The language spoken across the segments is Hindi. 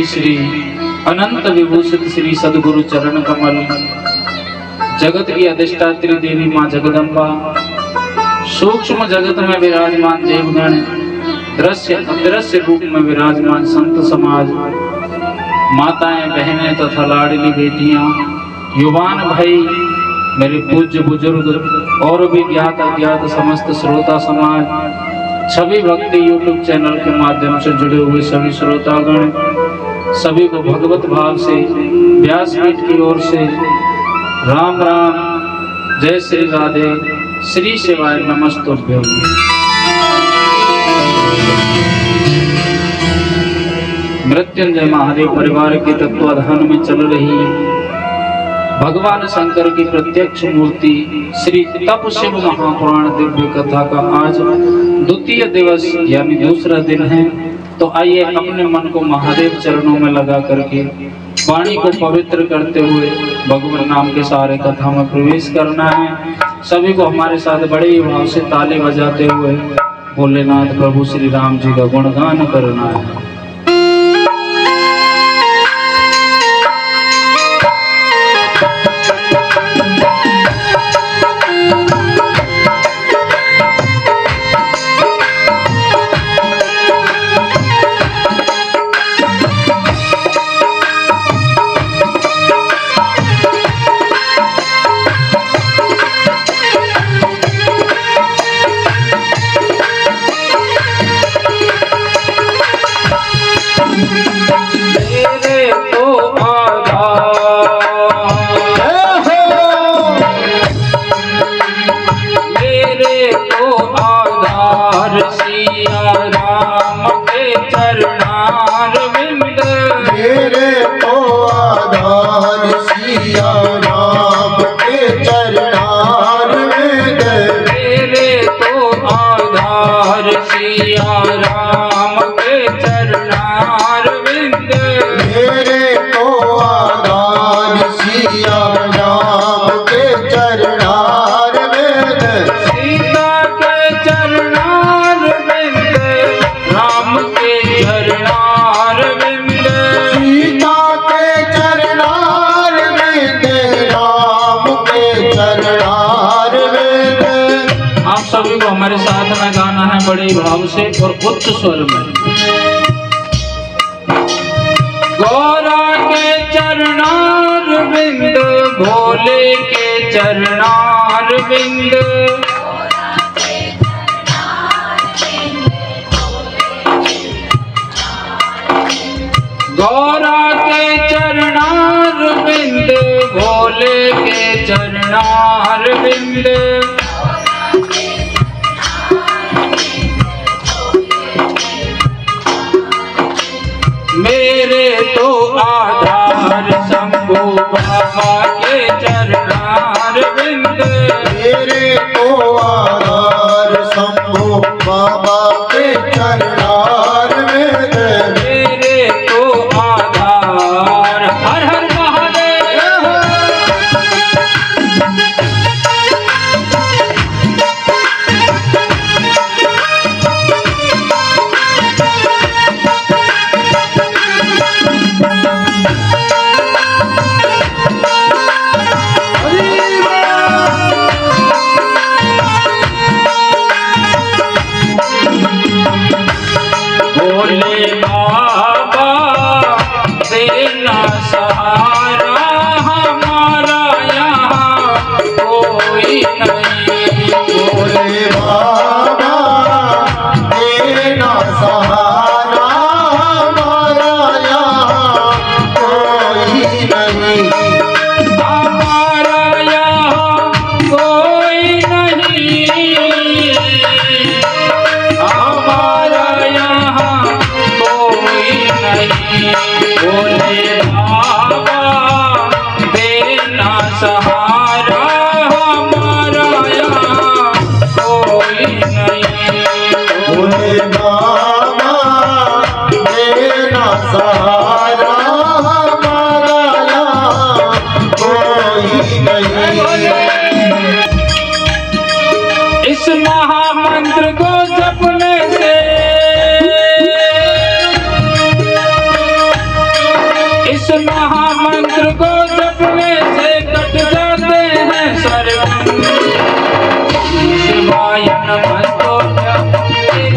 श्री अनंत विभूषित श्री सदगुरु चरण कमल, जगत की अधिष्ठात्री देवी माँ जगदम्बा, सूक्ष्म जगत में विराजमान देवगण, दृश्य अदृश्य रूप में विराजमान संत समाज, माताएं बहनें तथा लाडली बेटियां, युवान भाई, मेरे पूज्य बुजुर्ग और भी ज्ञात अज्ञात समस्त श्रोता समाज, सभी भक्ति यूट्यूब चैनल के माध्यम से जुड़े हुए सभी श्रोतागण, सभी को भगवत भाव से व्यासपीठ की ओर से राम राम, जय श्री राधे, श्री शिवाय नमस्तुभ्यं। मृत्युंजय महादेव परिवार के तत्वाधान में चल रही भगवान शंकर की प्रत्यक्ष मूर्ति श्री तप शिव महापुराण दिव्य कथा का आज द्वितीय दिवस यानी दूसरा दिन है। तो आइए अपने मन को महादेव चरणों में लगा करके वाणी को पवित्र करते हुए भगवान नाम के सारे कथा में प्रवेश करना है। सभी को हमारे साथ बड़े ही भाव से ताली बजाते हुए भोलेनाथ प्रभु श्री राम जी का गुणगान करना है। हमारे साथ में गाना है बड़े भाव से और उच्च स्वर में। गौरा के चरणार बिंद, भोले के चरणार बिंद, गौरा के चरणार बिंद, भोले के चरणार बिंद, मेरे तो आधार शंभु बाबा के चरणार बिंद, मेरे तो आधार शंभु बाबा के चरणार बिंद, मेरे तो आधार। हर हर महादेव। भोले बाबा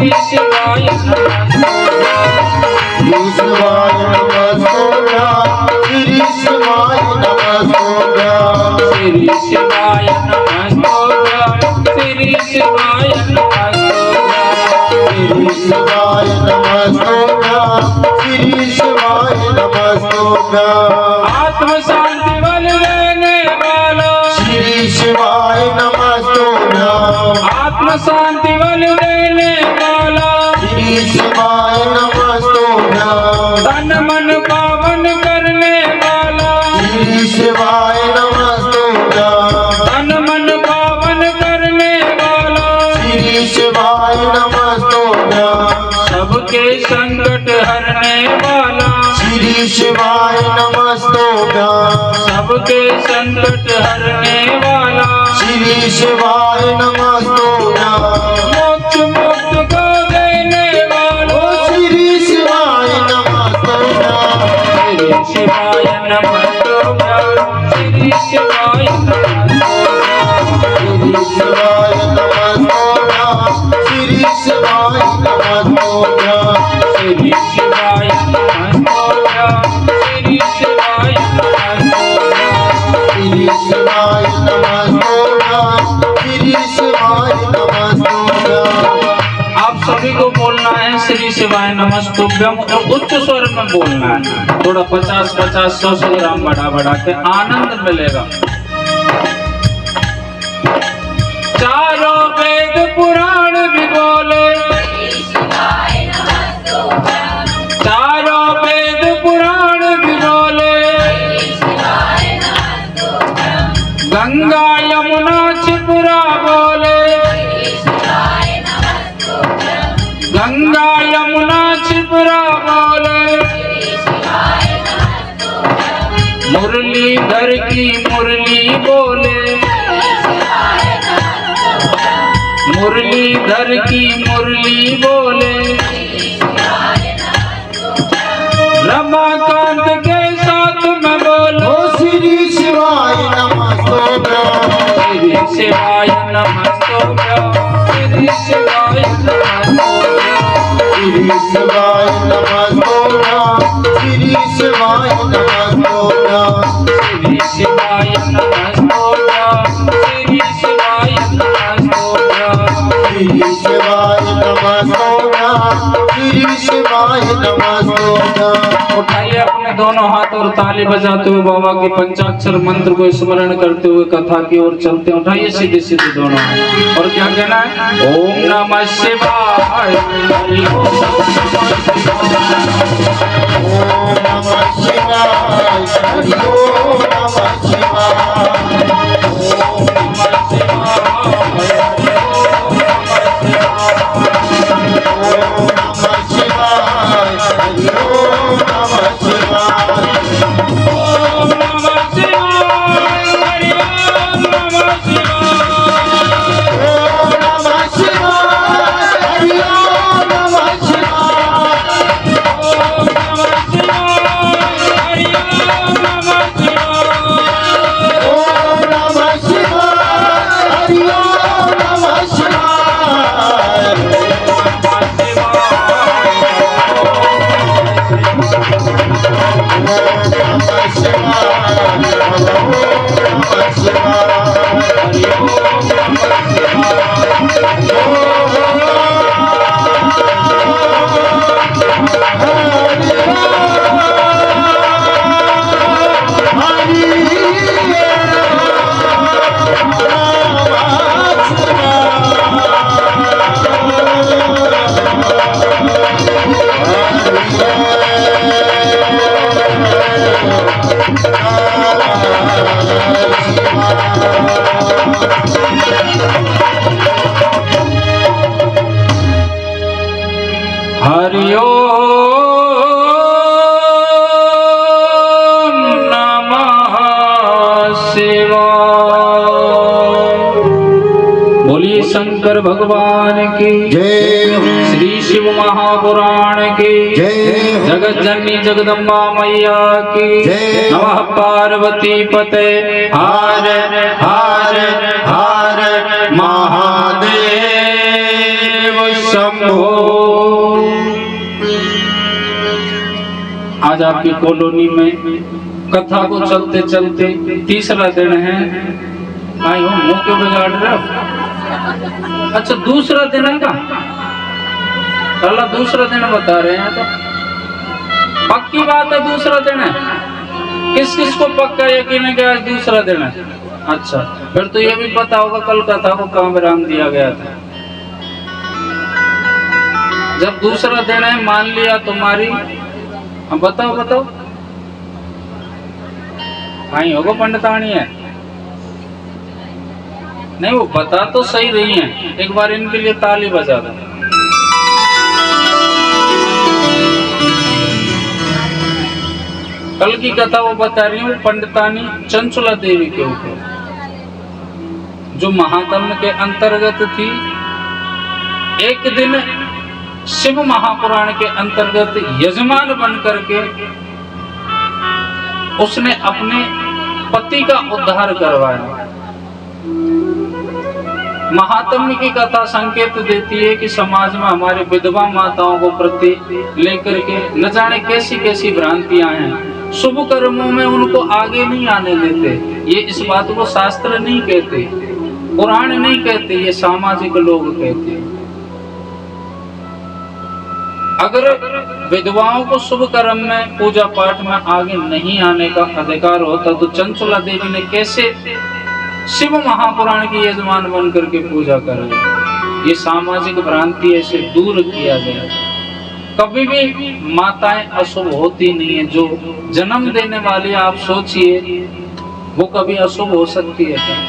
श्री शिवाय नमस्तुभ्यं श्री शिवाय नमस्तुभ्यं श्री शिवाय नमस्तुभ्यं श्री शिवाय नमस्तुभ्यं श्री शिवाय नमस्तुभ्यं श्री शिवाय नमस्तुभ्यं आत्म शांति बल देने वाला श्री शिवाय नमस्तुभ्यं आत्म शांति बल देने वाला श्री शिवाय नमस्तुभ्यं तन मन पावन करने वाला श्री शिवाय नमस्तुभ्यं तन मन पावन करने वाला श्री शिवाय नमस्तुभ्यं सबके संकट हरने वाला श्री शिवाय नमस्तुभ्यं सबके संकट हरने वाला श्री शिवाय नमस्तुभ्यं मोक्ष मुक्त को देने वाला श्री शिवाय नमस्तुभ्यं श्री शिवाय नमस्तुभ्यं श्री शिवाय श्री शिवाय नमस्तुभ्यं श्री शिवाय नमस्तुभ्यं श्री शिवाय नमस्तुभ्यं श्री शिवाय श्री शिवाय नमस्तुभ्यं श्री शिवाय नमस्तुभ्यं आप सभी को बोलना है श्री शिवाय नमस्तुभ्यम और उच्च स्वर में बोलना है थोड़ा 50-50 100 ग्राम बढ़ा के आनंद मिलेगा चारों वेद पुराण भी बोले चारों वेद पुराण भी बोले गंगा यमुना छिपुरा बोले गंगा यमुना छिपुरा बोले मुरलीधर की मुरली बोले मुरलीधर की मुरली बोले रमाकांत के साथ में बोलो श्री शिवाय नमस्तुभ्यं श्री शिवाय नमस्तुभ्यं श्री शिवाय श्री शिवाय नमस्तुभ्यं श्री शिवाय नमस्तुभ्यं श्री शिवाय नमस्तुभ्यं श्री शिवाय नमस्तुभ्यं श्री शिवाय नमस्तुभ्यं श्री शिवाय नमस्तुभ्यं उठाइए अपने दोनों हाथ और ताली बजाते हुए बाबा के पंचाक्षर मंत्र को स्मरण करते हुए कथा की ओर चलते हैं उठाइए सीधे सीधे दोनों हाथ और क्या कहना है ओम नमः शिवाय हरि ओम नमः शिवाय हरि ओम नमः शिवाय हरि ओम नमः शिवाय। बोलिए शंकर भगवान की जय श्री शिव महापुराण की जय जगत जननी जगदम्बा मैया की जय। नमः पार्वती पते हर हर हर महादेव शंभो। शंभो। आज आपकी कॉलोनी में कथा को चलते चलते तीसरा दिन है। आई हो मुंह क्यों बिगाड़ रहे हो? अच्छा दूसरा दिन है का? अल्लाह दूसरा दिन बता रहे हैं तो पक्की बात है दूसरा दिन है। किस किस को पक्का यकीन है कि आज दूसरा दिन है? अच्छा फिर तो ये भी पता होगा कल कथा को कहाँ विराम दिया गया था। जब दूसरा दिन है मान लिया तुम्हारी, अब बताओ बताओ कहीं होगा पंडितानी है? नहीं वो बता तो सही रही है, एक बार इनके लिए ताली बजा दो। कल की कथा वो बता रही हूँ पंडितानी चंचला देवी के ऊपर, जो महात्म्य के अंतर्गत थी। एक दिन शिव महापुराण के अंतर्गत यजमान बन करके उसने अपने पति का उद्धार करवाया। महात्म्य की कथा संकेत देती है कि समाज में हमारे विधवा माताओं को प्रति लेकर के न जाने कैसी कैसी भ्रांतियां हैं। शुभ कर्मों में उनको आगे नहीं आने देते। ये इस बात को शास्त्र नहीं कहते, पुराण नहीं कहते, ये सामाजिक लोग कहते हैं। अगर विधवाओं को शुभ कर्म में पूजा पाठ में आगे नहीं आने का अधिकार होता तो चंचला देवी ने कैसे शिव महापुराण की यजमान बन करके पूजा करे? ये सामाजिक भ्रांति ऐसे दूर किया गया। कभी भी माताएं अशुभ होती नहीं है। जो जन्म देने वाली आप सोचिए वो कभी अशुभ हो सकती है क्या?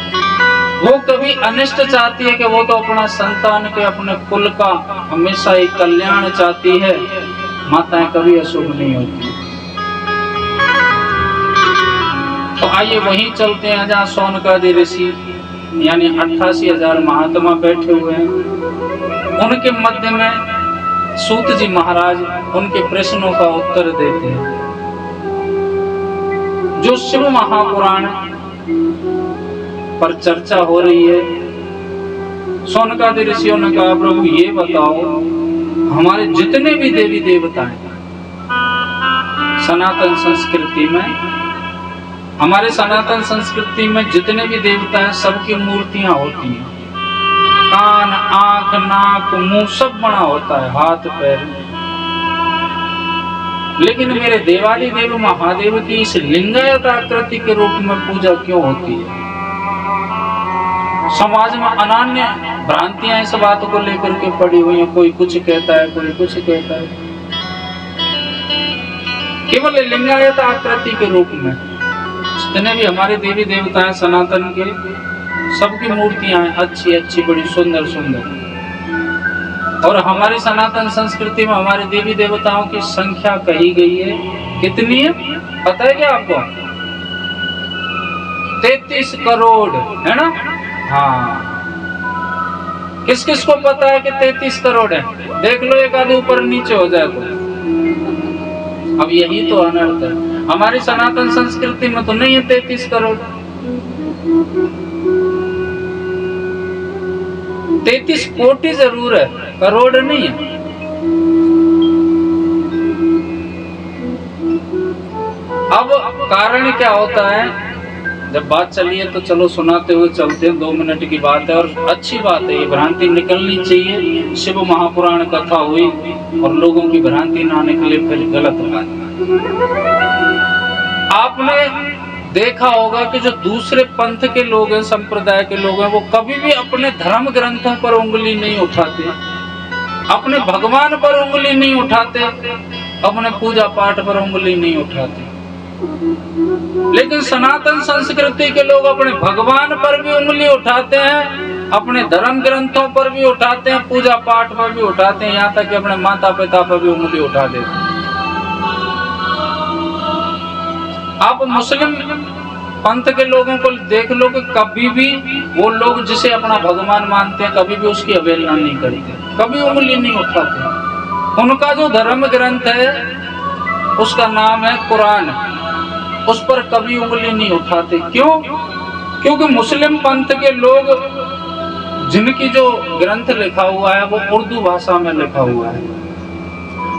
वो कभी अनिष्ट चाहती है कि वो तो अपना संतान के अपने कुल का हमेशा ही कल्याण चाहती है। माताएं कभी अशुभ नहीं होती। तो आइए वहीं चलते हैं जहाँ सोनकादि ऋषि यानी 88,000 महात्मा बैठे हुए हैं। उनके मध्य में सूत जी महाराज उनके प्रश्नों का उत्तर देते हैं। जो शिव महापुराण पर चर्चा हो रही है, सोनकादि ऋषियों ने कहा प्रभु ये बताओ हमारे जितने भी देवी देवता हैं सनातन संस्कृति में, हमारे सनातन संस्कृति में जितने भी देवता हैं सबकी मूर्तियां होती हैं। कान, आंख, नाक, मुंह सब बना होता है, हाथ पैर। लेकिन मेरे देवाली देव महादेव की इस लिंगायत आकृति के रूप में पूजा क्यों होती है? समाज में अनन्य भ्रांतियां इस बात को लेकर के पड़ी हुई हैं। कोई कुछ कहता है, कोई कुछ कहता है। केवल लिंगायत आकृति के रूप में जितने भी हमारे देवी देवता हैं सनातन के, सबकी मूर्तियां हैं अच्छी अच्छी, बड़ी सुंदर सुंदर। और हमारी सनातन संस्कृति में हमारे देवी देवताओं की संख्या कही गई है। कितनी है पता है क्या आपको? 33 करोड़ है ना? हाँ, किस किस को पता है कि 33 करोड़ है? देख लो एक आधे ऊपर नीचे हो जाए तो। अब यही तो अनर्थ है। हमारी सनातन संस्कृति में तो नहीं है 33 करोड़। 33 कोटि जरूर है, करोड़ नहीं है। अब कारण क्या होता है? जब बात चली है तो चलो सुनाते हुए चलते हैं। 2 मिनट की बात है और अच्छी बात है, ये भ्रांति निकलनी चाहिए। शिव महापुराण कथा हुई और लोगों की भ्रांति ना निकले फिर गलत बात। आपने देखा होगा कि जो दूसरे पंथ के लोग हैं, संप्रदाय के लोग हैं, वो कभी भी अपने धर्म ग्रंथों पर उंगली नहीं उठाते, अपने भगवान पर उंगली नहीं उठाते, अपने पूजा पाठ पर उंगली नहीं उठाते। लेकिन सनातन संस्कृति के लोग अपने भगवान पर भी उंगली उठाते हैं, अपने धर्म ग्रंथों पर भी उठाते हैं, पूजा पाठ पर भी उठाते हैं, यहाँ तक कि अपने माता पिता पर भी उंगली उठा देते हैं। आप मुस्लिम पंथ के लोगों को देख लो कि कभी भी वो लोग जिसे अपना भगवान मानते हैं कभी भी उसकी अवहेलना नहीं करते, कभी उंगली नहीं उठाते। उनका जो धर्म ग्रंथ है उसका नाम है कुरान, उस पर कभी उंगली नहीं उठाते। क्यों? क्योंकि मुस्लिम पंथ के लोग जिनकी जो ग्रंथ लिखा हुआ है वो उर्दू भाषा में लिखा हुआ है,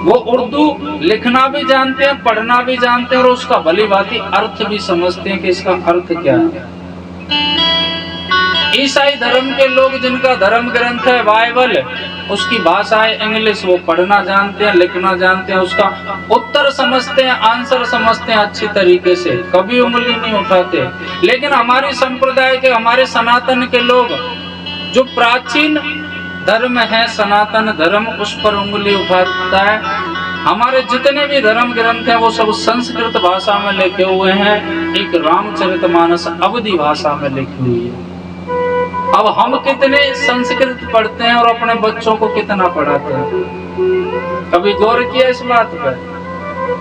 वो उर्दू लिखना भी जानते हैं, पढ़ना भी जानते हैं और उसका भली भांति अर्थ भी समझते हैं कि इसका अर्थ क्या है। ईसाई धर्म के लोग जिनका धर्म ग्रंथ है बाइबल, उसकी भाषा है इंग्लिश, वो पढ़ना जानते हैं, लिखना जानते हैं, उसका उत्तर समझते हैं, आंसर समझते हैं अच्छी तरीके से, कभी उंगली नहीं उठाते। लेकिन हमारे संप्रदाय के, हमारे सनातन के लोग जो प्राचीन धर्म है, सनातन धर्म, उस पर उंगली उठाता है। हमारे जितने भी धर्म ग्रंथ हैं वो सब संस्कृत भाषा में लिखे हुए हैं, एक रामचरितमानस अवधी भाषा में लिखी हुई है। अब हम कितने संस्कृत पढ़ते हैं और अपने बच्चों को कितना पढ़ाते हैं, कभी गौर किया इस बात पर?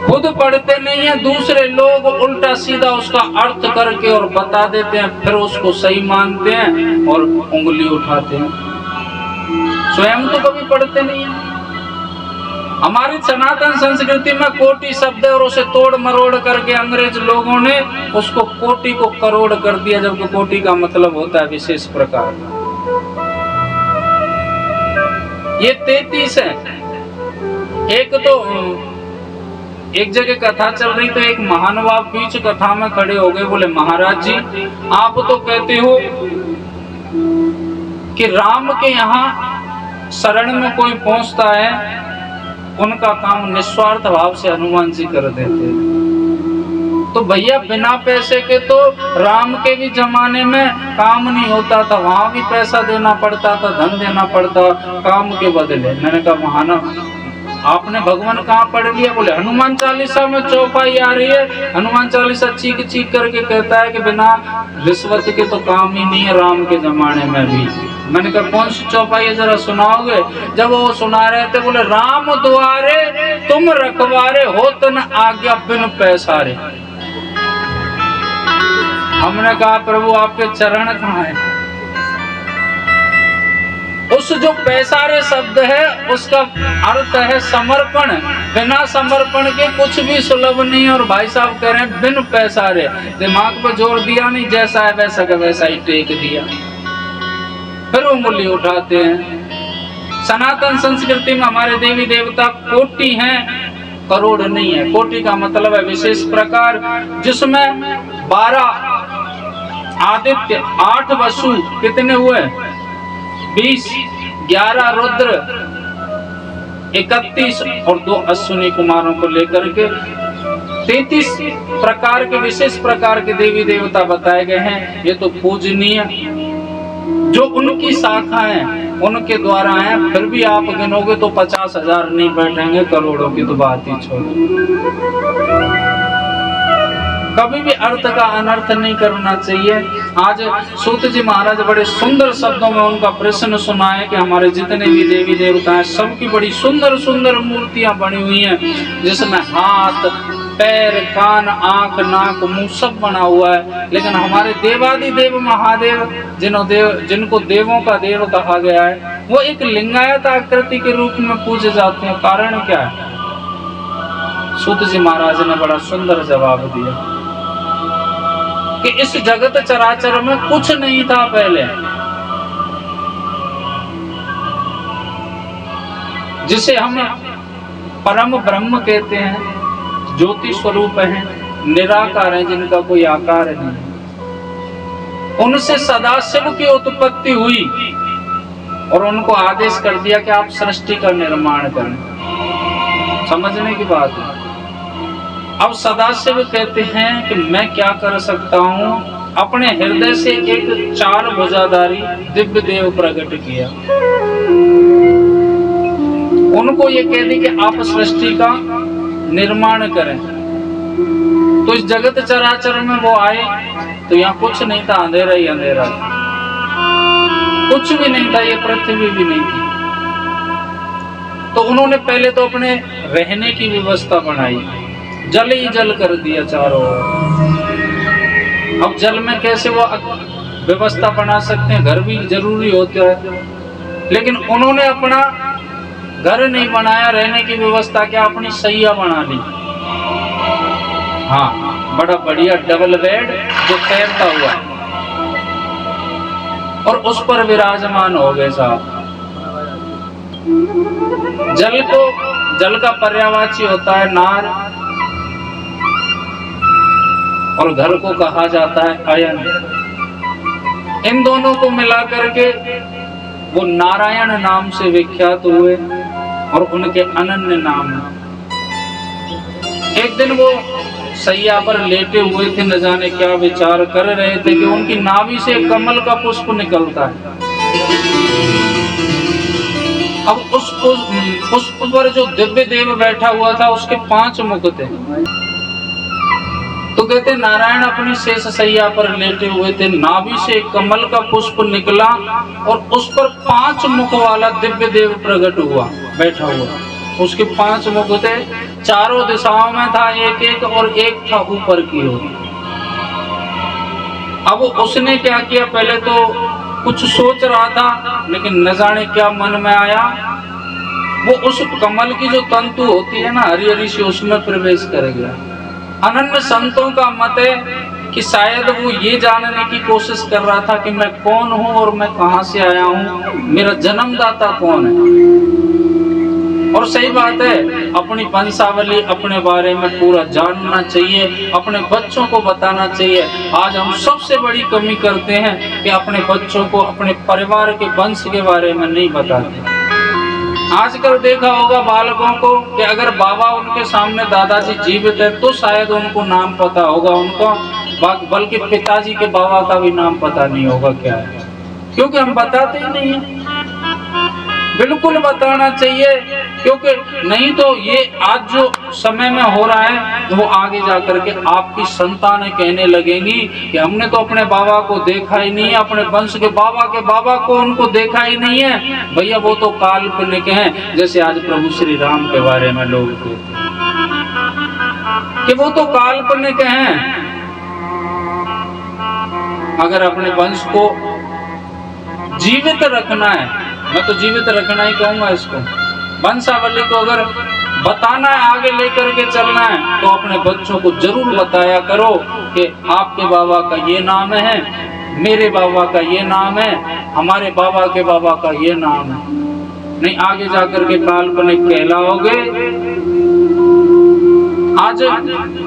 खुद पढ़ते नहीं है, दूसरे लोग उल्टा सीधा उसका अर्थ करके और बता देते हैं, फिर उसको सही मानते हैं और उंगली उठाते हैं। स्वयं तो कभी पढ़ते नहीं है। हमारी सनातन संस्कृति में कोटि शब्द है और उसे तोड़ मरोड़ करके अंग्रेज लोगों ने उसको कोटि को करोड़ कर दिया, जबकि कोटि का मतलब होता है विशेष प्रकार। ये 33 है। एक जगह कथा चल रही तो एक महानुभाव बीच कथा में खड़े हो गए, बोले महाराज जी आप तो कहते हो कि राम के यहाँ शरण में कोई पहुंचता है उनका काम निस्वार्थ भाव से हनुमान जी कर देते हैं। तो भैया बिना पैसे के तो राम के भी जमाने में काम नहीं होता था, वहां भी पैसा देना पड़ता था, धन देना पड़ता काम के बदले। मैंने कहा महाना आपने भगवान कहाँ पढ़ लिया? बोले हनुमान चालीसा में चौपाई आ रही है, हनुमान चालीसा चीख चीख करके कहता है कि बिना रिश्वत के तो काम ही नहीं है राम के जमाने में भी। मैंने कहा कौन सी चौपाई है जरा सुनाओगे? जब वो सुना रहे थे बोले राम द्वारे तुम रखवारे होत न आज्ञा बिन पैसारे। हमने कहा प्रभु आपके चरण कहाँ है? उस जो पैसारे शब्द है उसका अर्थ है समर्पण। बिना समर्पण के कुछ भी सुलभ नहीं। और भाई साहब कह रहे हैं बिन पैसारे, दिमाग पर जोर दिया नहीं, जैसा है वैसा का वैसा ही टेक दिया, फिर उंगली उठाते हैं। सनातन संस्कृति में हमारे देवी देवता कोटि हैं, करोड़ नहीं है। कोटि का मतलब है विशेष प्रकार, जिसमें 12 आदित्य, 8 वसु, कितने हुए? 20, 11 रुद्र, 31 और 2 अश्विनी कुमारों को लेकर के 33 प्रकार के विशेष प्रकार के देवी देवता बताए गए हैं। ये तो पूजनीय जो उनकी शाखा है उनके द्वारा है। फिर भी आप गिनोगे तो 50,000 नहीं बैठेंगे, करोड़ों की तो बात ही छोड़ो। कभी भी अर्थ का अनर्थ नहीं करना चाहिए। आज सूत जी महाराज बड़े सुंदर शब्दों में उनका प्रश्न सुना है कि हमारे जितने भी देवी देवता हैं सबकी बड़ी सुंदर सुंदर मूर्तियां बनी हुई हैं, जिसमें हाथ, पैर, कान, आंख, नाक, मुंह सब बना हुआ है। लेकिन हमारे देवादिदेव महादेव जिनको देवों का देव कहा गया है, वो एक लिंगायत आकृति के रूप में पूजे जाते हैं। कारण क्या है? सूत जी महाराज ने बड़ा सुंदर जवाब दिया कि इस जगत चराचर में कुछ नहीं था पहले, जिसे हम परम ब्रह्म कहते हैं, ज्योति स्वरूप हैं, निराकार हैं, जिनका कोई आकार नहीं। उनसे सदाशिव की उत्पत्ति हुई और उनको आदेश कर दिया कि आप सृष्टि का निर्माण करें। समझने की बात है। अब सदाशिव कहते हैं कि मैं क्या कर सकता हूँ, अपने हृदय से एक 4 भुजाधारी दिव्य देव प्रकट किया। उनको ये कह दी कि आप सृष्टि का निर्माण करें। तो इस जगत चराचर में वो आए तो यहाँ कुछ नहीं था, अंधेरा ही अंधेरा, कुछ भी नहीं था, ये पृथ्वी भी नहीं थी। तो उन्होंने पहले तो अपने रहने की व्यवस्था बनाई, जल ही जल कर दिया चारों ओर। अब जल में कैसे वो व्यवस्था बना सकते हैं? घर भी जरूरी होता है, लेकिन उन्होंने अपना घर नहीं बनाया, रहने की व्यवस्था क्या, अपनी सैया बना ली। हाँ, बड़ा बढ़िया डबल बेड जो तैरता हुआ। और उस पर विराजमान हो गए साहब। जल का पर्यायवाची होता है नार, और घर को कहा जाता है अयन। इन दोनों को मिलाकर के वो नारायण नाम से विख्यात हुए और उनके अनन्य नाम है। एक दिन वो सैया पर लेटे हुए थे, न जाने क्या विचार कर रहे थे कि उनकी नाभि से कमल का पुष्प निकलता है। अब उस पुष्प पर जो दिव्य देव बैठा हुआ था उसके 5 मुख थे। तो कहते नारायण अपनी शेष सैया पर लेटे हुए थे, नाभि से कमल का पुष्प निकला और उस पर 5 मुख वाला दिव्य देव प्रकट हुआ, बैठा हुआ। उसके 5 मुख थे, चारों दिशाओं में था एक एक, और एक था ऊपर की ओर। अब उसने क्या किया, पहले तो कुछ सोच रहा था, लेकिन न जाने क्या मन में आया, वो उस कमल की जो तंतु होती है ना हरी हरी सी, उसमें प्रवेश कर गया। अनन्य संतों का मत है कि शायद वो ये जानने की कोशिश कर रहा था कि मैं कौन हूँ और मैं कहाँ से आया हूँ, मेरा जन्मदाता कौन है। और सही बात है, अपनी वंशावली अपने बारे में पूरा जानना चाहिए, अपने बच्चों को बताना चाहिए। आज हम सबसे बड़ी कमी करते हैं कि अपने बच्चों को अपने परिवार के वंश के बारे में नहीं बताते। आजकल देखा होगा बालकों को कि अगर बाबा उनके सामने दादाजी जीवित है तो शायद उनको नाम पता होगा उनका, बल्कि पिताजी के बाबा का भी नाम पता नहीं होगा क्या है, क्योंकि हम बताते ही नहीं है। बिल्कुल बताना चाहिए, क्योंकि नहीं तो ये आज जो समय में हो रहा है वो आगे जाकर के आपकी संतानें कहने लगेंगी कि हमने तो अपने बाबा को देखा ही नहीं है, अपने वंश के बाबा को उनको देखा ही नहीं है। भैया वो तो काल्पनिक हैं, जैसे आज प्रभु श्री राम के बारे में लोग कहते हैं कि वो तो काल्पनिक हैं। अगर अपने वंश को जीवित रखना है, मैं तो जीवित रखना ही कहूंगा इसको, वंशावली को अगर बताना है, आगे लेकर के चलना है, तो अपने बच्चों को जरूर बताया करो कि आपके बाबा का ये नाम है, मेरे बाबा का ये नाम है, हमारे बाबा के बाबा का ये नाम है। नहीं आगे जाकर के काल्पनिक कहलाओगे। आज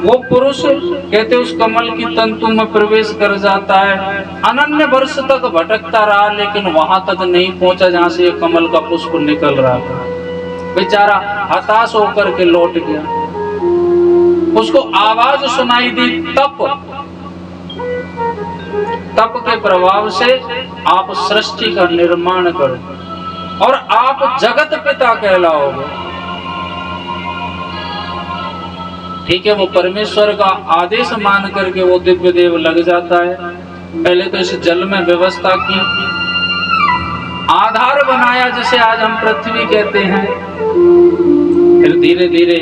वो पुरुष कहते उस कमल की तंतु में प्रवेश कर जाता है, अनन्य वर्ष तक भटकता रहा, लेकिन वहां तक नहीं पहुंचा जहां से कमल का पुष्प निकल रहा था। बेचारा हताश होकर के लौट गया। उसको आवाज सुनाई दी, तप के प्रभाव से आप सृष्टि का निर्माण करो और आप जगत पिता कहलाओगे। ठीक है, वो परमेश्वर का आदेश मान करके वो दिव्य देव लग जाता है। पहले तो इस जल में व्यवस्था की, आधार बनाया जिसे आज हम पृथ्वी कहते हैं, फिर धीरे धीरे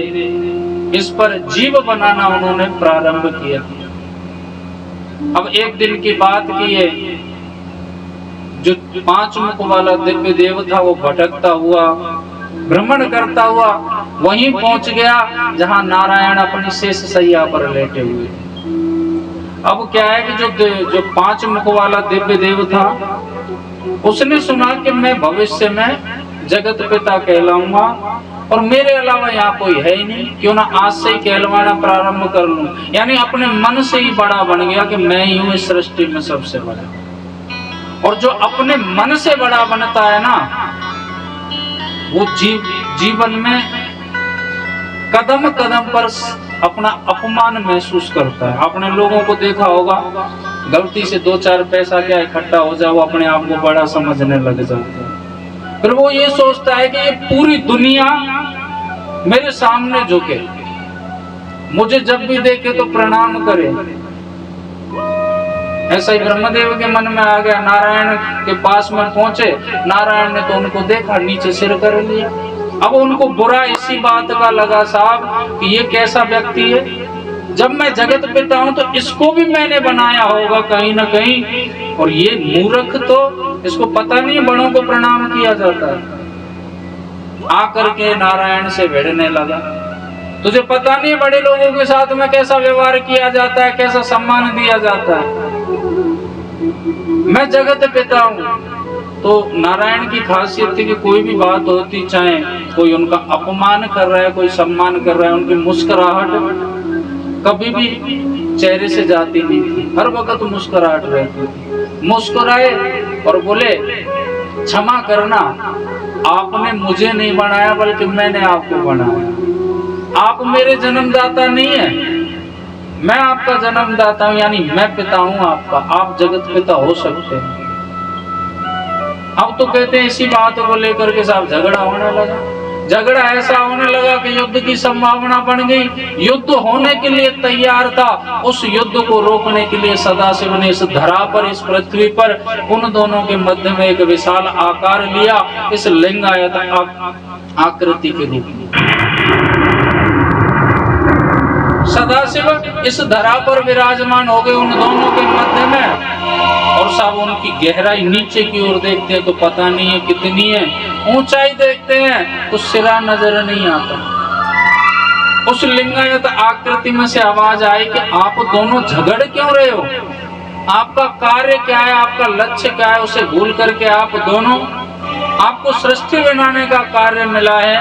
इस पर जीव बनाना उन्होंने प्रारंभ किया। अब एक दिन की बात की है, जो 5 मुख वाला दिव्य देव था वो भटकता हुआ, भ्रमण करता हुआ वहीं पहुंच गया जहां नारायण अपनी शेष सैया पर लेटे हुए। अब क्या है कि जो 5 मुख वाला दिव्य देव था, उसने सुना कि मैं भविष्य में जगत पिता कहलाऊंगा और मेरे अलावा यहाँ कोई है ही नहीं, क्यों ना आज से ही कहलवाना प्रारंभ कर लूं। यानी अपने मन से ही बड़ा बन गया कि मैं ही हूँ इस सृष्टि में सबसे बड़ा। और जो अपने मन से बड़ा बनता है ना, वो जीवन में कदम कदम पर अपना अपमान महसूस करता है। आपने लोगों को देखा होगा, गलती से 2-4 पैसा क्या इकट्ठा हो जाए, वो अपने आप को बड़ा समझने लग जाता है। फिर वो ये सोचता है कि ये पूरी दुनिया मेरे सामने झुके, मुझे जब भी देखे तो प्रणाम करे। ऐसा ही ब्रह्मदेव के मन में आ गया। नारायण के पास में पहुंचे, नारायण ने तो उनको देखा, नीचे सिर कर लिया। अब उनको बुरा इसी बात का लगा साहब कि ये कैसा व्यक्ति है, जब मैं जगत पिता हूं तो इसको भी मैंने बनाया होगा कहीं ना कहीं, और ये मूर्ख, तो इसको पता नहीं बड़ों को प्रणाम किया जाता है। आकर के नारायण से भिड़ने लगा, तुझे पता नहीं बड़े लोगों के साथ में कैसा व्यवहार किया जाता है, कैसा सम्मान दिया जाता है। मैं जगत पिता हूँ। तो नारायण की खासियत थी कि कोई भी बात होती, चाहे कोई उनका अपमान कर रहा है, कोई सम्मान कर रहा है, उनकी मुस्कुराहट कभी भी चेहरे से जाती नहीं थी, हर वक्त मुस्कुराहट रहती थी। मुस्कुराए और बोले, क्षमा करना, आपने मुझे नहीं बनाया बल्कि मैंने आपको बनाया। आप मेरे जन्मदाता नहीं है, मैं आपका जन्मदाता हूं, यानी मैं पिता हूं आपका, आप जगत पिता हो सकते हैं। अब तो कहते हैं इसी बात को लेकर के साहब झगड़ा होने लगा। झगड़ा ऐसा होने लगा कि युद्ध की संभावना बन गई। युद्ध होने के लिए तैयार था, उस युद्ध को रोकने के लिए सदाशिव ने इस धरा पर, इस पृथ्वी पर उन दोनों के मध्य में एक विशाल आकार लिया, इस लिंगायत आकृति के रूप में। सदाशिव इस धरा पर विराजमान हो गए उन दोनों के मध्य में, और साहब उनकी गहराई नीचे की ओर देखते हैं तो पता नहीं है कितनी है, ऊंचाई देखते हैं तो सिरा नजर नहीं आता। उस लिंगायत आकृति में से आवाज आई कि आप दोनों झगड़ क्यों रहे हो, आपका कार्य क्या है, आपका लक्ष्य क्या है, उसे भूल करके आप दोनों, आपको सृष्टि बनाने का कार्य मिला है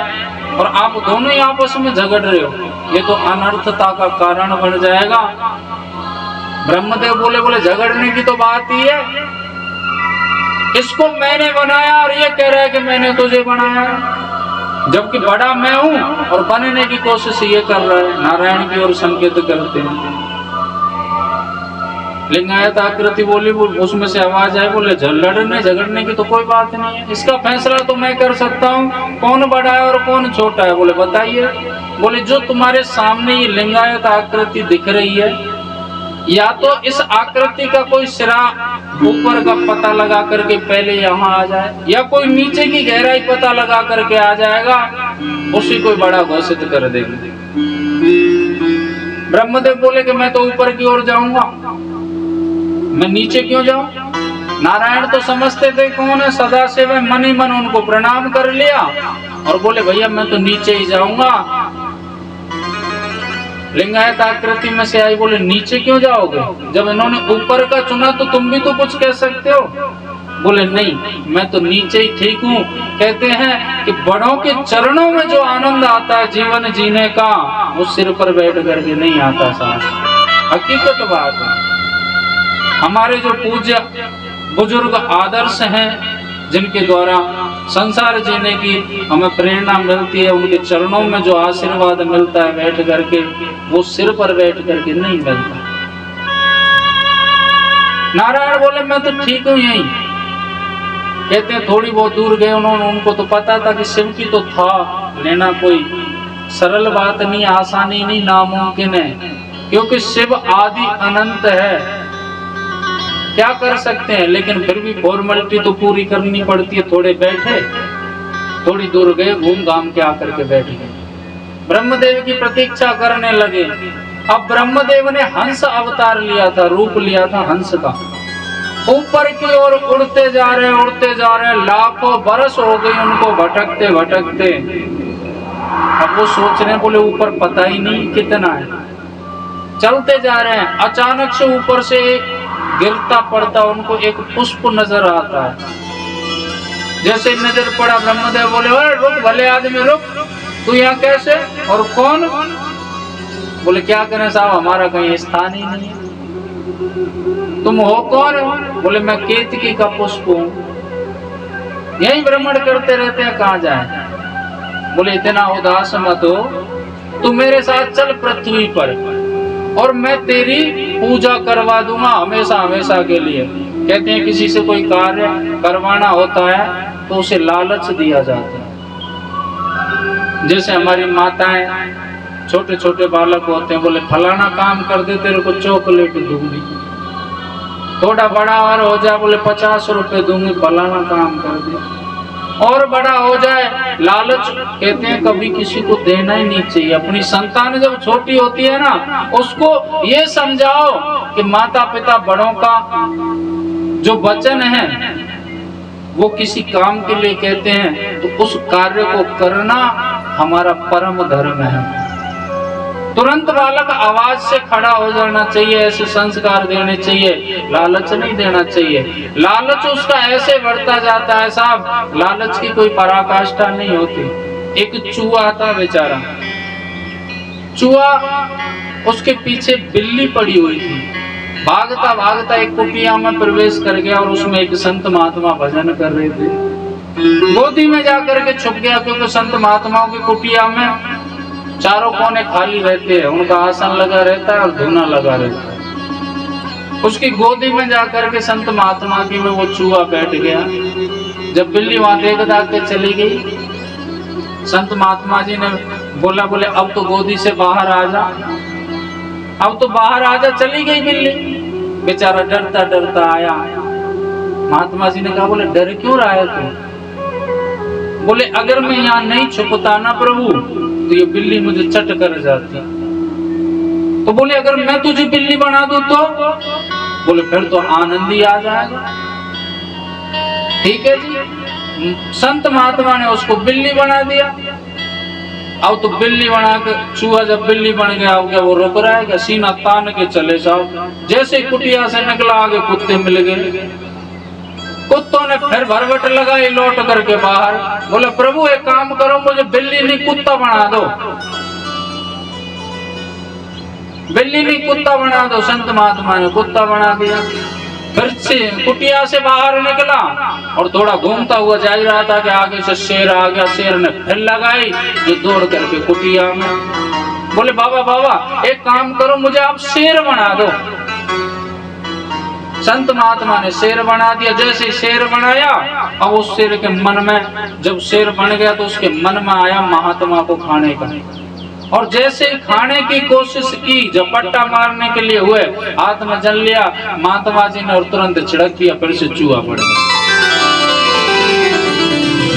और आप दोनों ही आपस में झगड़ रहे हो, ये तो अनर्थता का कारण बन जाएगा। ब्रह्मदेव बोले झगड़ने की तो बात ही है, इसको मैंने बनाया और ये कह रहा है कि मैंने तुझे बनाया, जबकि बड़ा मैं हूं और बनने की कोशिश ये कर रहा है। नारायण की ओर संकेत करते हैं। लिंगायत आकृति बोली, उसमें से आवाज आई, बोले लड़ने झगड़ने की तो कोई बात नहीं है, इसका फैसला तो मैं कर सकता हूँ, कौन बड़ा है और कौन छोटा है। बोले बताइए। बोले जो तुम्हारे सामने ये लिंगायत आकृति दिख रही है, या तो इस आकृति का कोई सिरा ऊपर का पता लगा करके पहले यहाँ आ जाए, या कोई नीचे की गहराई पता लगा करके आ जाएगा, उसी को बड़ा घोषित कर देंगे। ब्रह्मदेव बोले कि मैं तो ऊपर की ओर जाऊंगा, मैं नीचे क्यों जाऊं। नारायण तो समझते थे कौन है सदाशिव, मन ही मन उनको प्रणाम कर लिया और बोले भैया मैं तो नीचे ही जाऊंगा। लिंगायत आकृति में से आई, बोले नीचे क्यों जाओगे, जब इन्होंने ऊपर का चुना तो तुम भी तो कुछ कह सकते हो। बोले नहीं, मैं तो नीचे ही ठीक हूँ। कहते हैं कि बड़ों के चरणों में जो आनंद आता है जीवन जीने का, वो सिर पर बैठ करके नहीं आता साहब, हकीकत बात है। हमारे जो पूज्य बुजुर्ग आदर्श हैं, जिनके द्वारा संसार जीने की हमें प्रेरणा मिलती है, उनके चरणों में जो आशीर्वाद मिलता है बैठ करके, वो सिर पर बैठ करके नहीं मिलता। नारायण बोले मैं तो ठीक हूँ यहीं। कहते हैं थोड़ी बहुत दूर गए उन्होंने, उनको तो पता था कि शिव की तो था लेना कोई सरल बात नहीं, आसानी नहीं, नामुमकिन है, क्योंकि शिव आदि अनंत है, क्या कर सकते हैं। लेकिन फिर भी फॉर्मेलिटी तो पूरी करनी पड़ती है। थोड़े बैठे, थोड़ी दूर गए, घूम घाम के आकर के बैठ गए। ब्रह्मदेव की प्रतीक्षा करने लगे। अब ब्रह्मदेव ने हंस अवतार लिया था, रूप लिया था हंस का। ऊपर की ओर उड़ते जा रहे, लाखों बरस हो गए उनको भटकते भटकते। अब वो सोच रहे, बोले ऊपर पता ही नहीं कितना है, चलते जा रहे हैं। अचानक से ऊपर से एक गिरता पड़ता उनको एक पुष्प नजर आता है। जैसे नजर पड़ा, ब्रह्मदेव बोले ओए रुक भले आदमी रुक, तू यहाँ कैसे और कौन। बोले क्या करें साहब, हमारा कहीं स्थान ही नहीं है। तुम हो कौन। बोले मैं केतकी का पुष्प हूँ, यही भ्रमण करते रहते हैं, कहाँ जाए। बोले इतना उदास मत हो, तू मेरे साथ चल पृथ्वी पर और मैं तेरी पूजा करवा दूंगा हमेशा हमेशा के लिए। कहते हैं किसी से कोई कार्य करवाना होता है तो उसे लालच दिया जाता है। जैसे हमारी माताएं छोटे छोटे बालक होते हैं, बोले फलाना काम कर दे तेरे को चॉकलेट दूंगी। थोड़ा बड़ा और हो जाए, बोले 50 रुपए दूंगी, फलाना काम कर दे। और बड़ा हो जाए, लालच कहते हैं कभी किसी को देना ही नहीं चाहिए। अपनी संतान जब छोटी होती है ना, उसको ये समझाओ कि माता पिता बड़ों का जो वचन है वो किसी काम के लिए कहते हैं, तो उस कार्य को करना हमारा परम धर्म है। तुरंत बालक आवाज से खड़ा हो जाना चाहिए, ऐसे संस्कार देने चाहिए, लालच नहीं देना चाहिए। लालच उसका ऐसे बढ़ता जाता है साहब, लालच की कोई पराकाष्ठा नहीं होती। एक चूहा था बेचारा, चूहा, उसके पीछे बिल्ली पड़ी हुई थी, भागता भागता एक कुटिया में प्रवेश कर गया और उसमें एक संत महात्मा भजन कर रहे थे। गोदी में जाकर के छुप गया, क्योंकि संत महात्माओं की कुटिया में चारों कोने खाली रहते हैं, उनका आसन लगा रहता है और धूना लगा रहता है। उसकी गोदी में जाकर के संत महात्मा की में वो चूहा बैठ गया। जब बिल्ली वहां देख दाख के चली गई, संत महात्मा जी ने बोला, बोले अब तो गोदी से बाहर आ जा, अब तो बाहर आ जा। चली गई बिल्ली, बेचारा डरता डरता आया। महात्मा जी ने कहा, बोले डर क्यों रहा है तू? बोले अगर मैं यहाँ नहीं छुपता ना प्रभु, तो ये बिल्ली मुझे चट कर जाती। तो बोले अगर मैं तुझे बिल्ली बना दूं तो? बोले फिर तो आनंद ही आ जाएगा। ठीक है जी, संत महात्मा ने उसको बिल्ली बना दिया। अब तो बिल्ली बना के, चूहा जब बिल्ली बन गया हो गया, वो रुक रहा है, सीना तान के चले जाओ। जैसे कुटिया से निकला, आगे कुत्ते मिल गए। कुत्तों ने फिर भरभट लगाई लौट करके बाहर। बोले प्रभु एक काम करो, मुझे बिल्ली नहीं कुत्ता बना दो, बिल्ली नहीं कुत्ता बना दो। संत महात्मा ने कुत्ता बना दिया। फिर से कुटिया से बाहर निकला और थोड़ा घूमता हुआ जा ही रहा था कि आगे से शेर आ गया। शेर ने फिर लगाई, जो दौड़ करके कुटिया में। बोले बाबा बाबा एक काम करो, मुझे आप शेर बना दो। संत महात्मा ने शेर बना दिया। जैसे शेर बनाया, अब उस शेर के मन में, जब शेर बन गया तो उसके मन में आया महात्मा को खाने का। और जैसे ही खाने की कोशिश की, झपट्टा मारने के लिए हुए, हाथ में जल लिया महात्मा जी ने और तुरंत छिड़क दिया, फिर से चूहा पड़ गया।